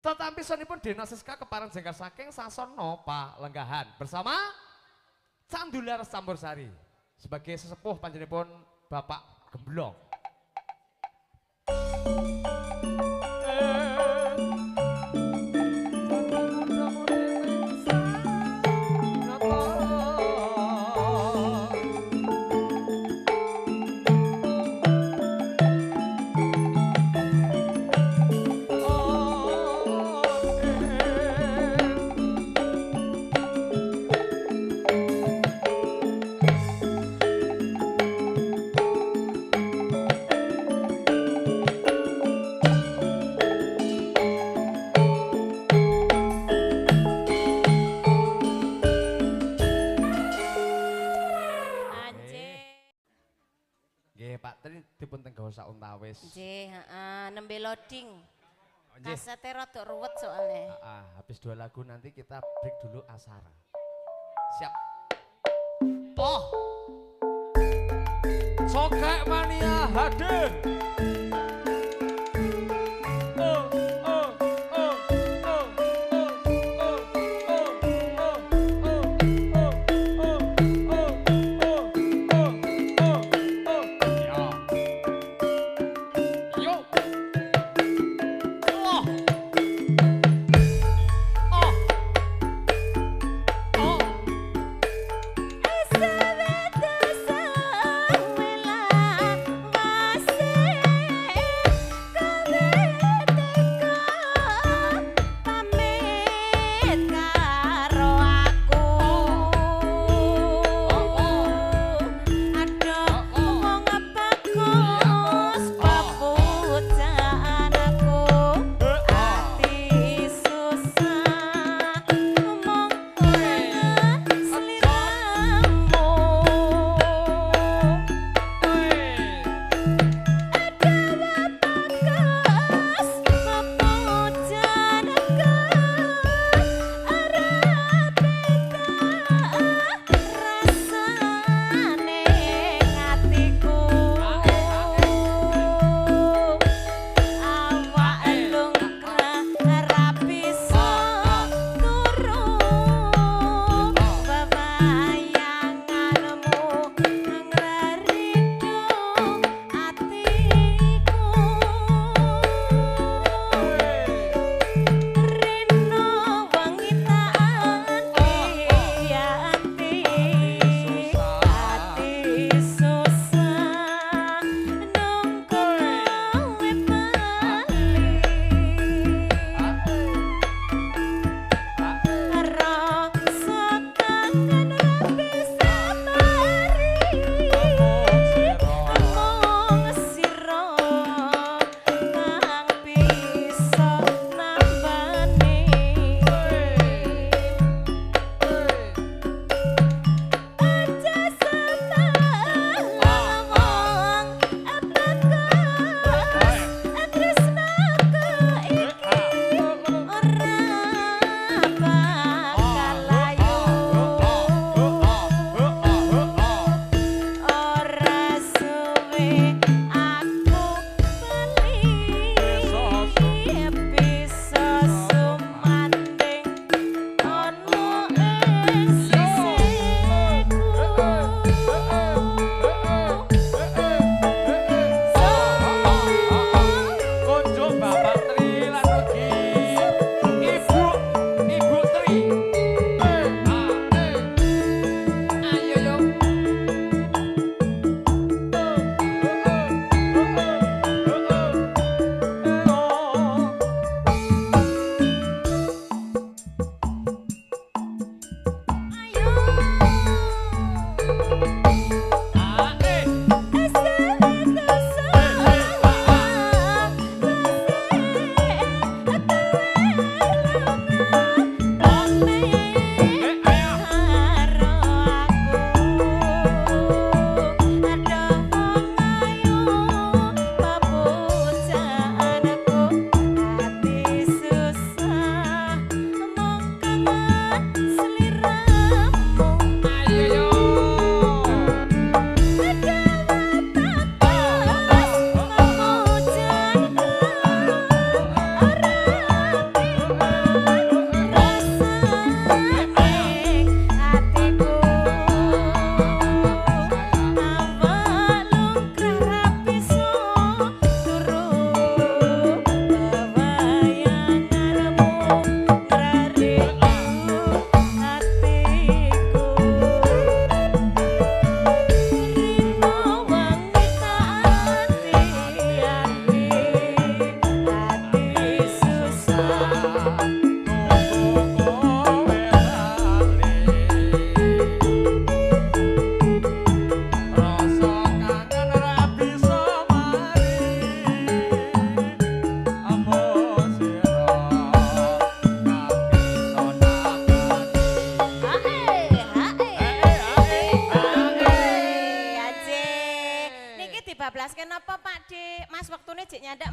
Tetapi sonipun Dena Siska kepareng jengkar saking Sasono Palenggahan bersama Candular Campursari sebagai sesepuh panjenenganipun Bapak Gemblong. Dipun tenggawa sauntawis. Nggih, heeh, nembe loading. Kasete rada ruwet soalnya. Habis 2 lagu nanti kita break dulu asara. Siap. Poh. Sokek mania hadir.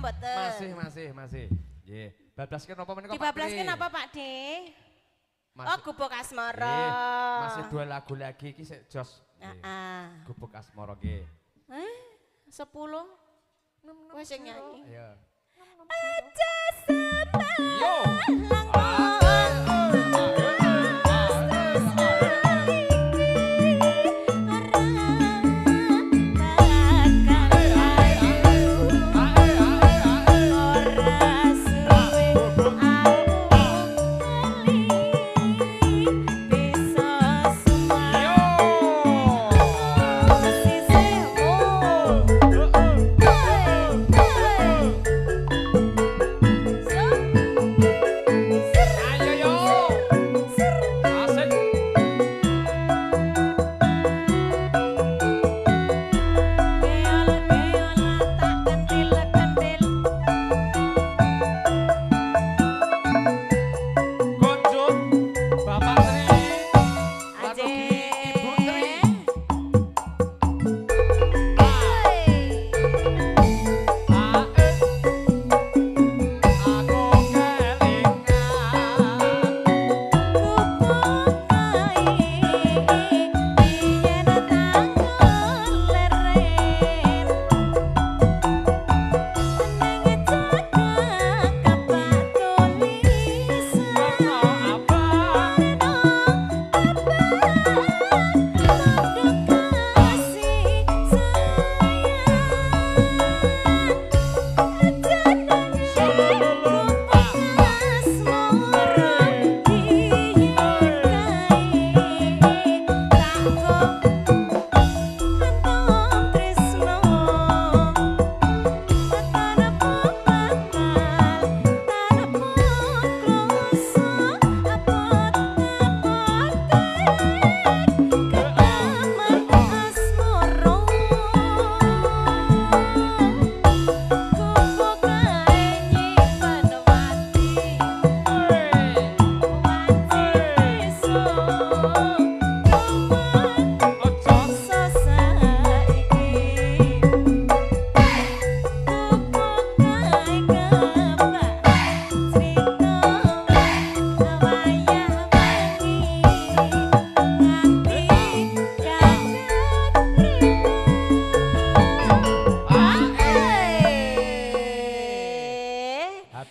mboten? Masih. Nggih. Bablaske napa menika Pak? Dibablaske napa Pak De? Oh, Gubuk Asmara. Masih 2 lagu lagi iki sik jos. Heeh. Gubuk Asmara nggih. 10 wis sing nyanyi. Ayo. Aja sebelah Yo.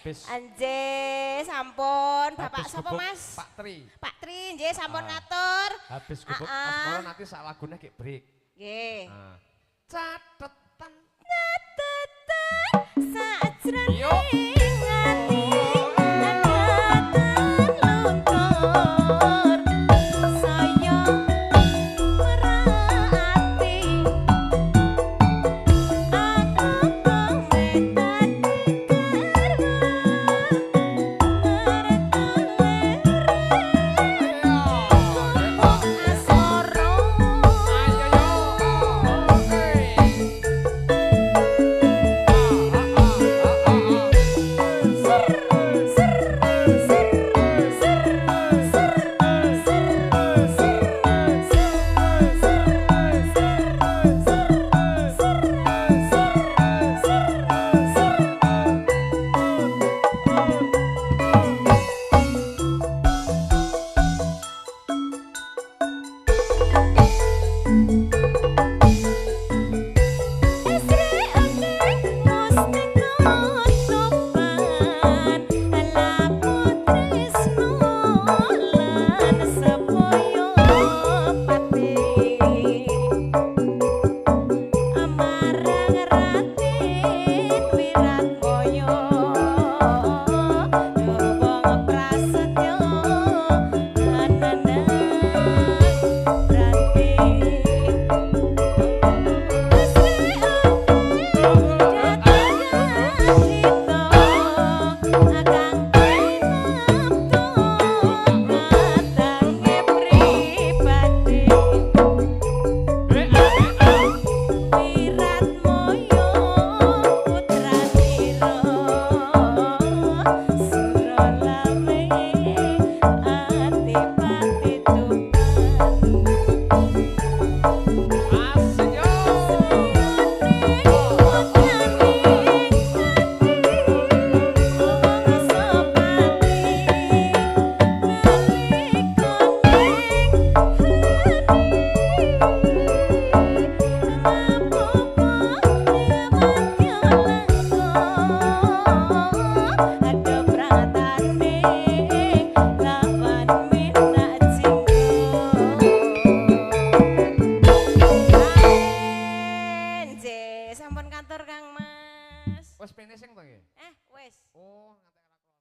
Anje sampun Bapak Habis sapa gubuk Mas? Pak Tri. Pak Tri nggih sampun ngatur. Habis gubuk Asmara nanti sak lagune ki break. Nggih. Catetan Sajroning Yo. ati angkatan luntur saya merati aku pamit kantor Kang Mas. Wes finishing to nggih? Wes. Oh,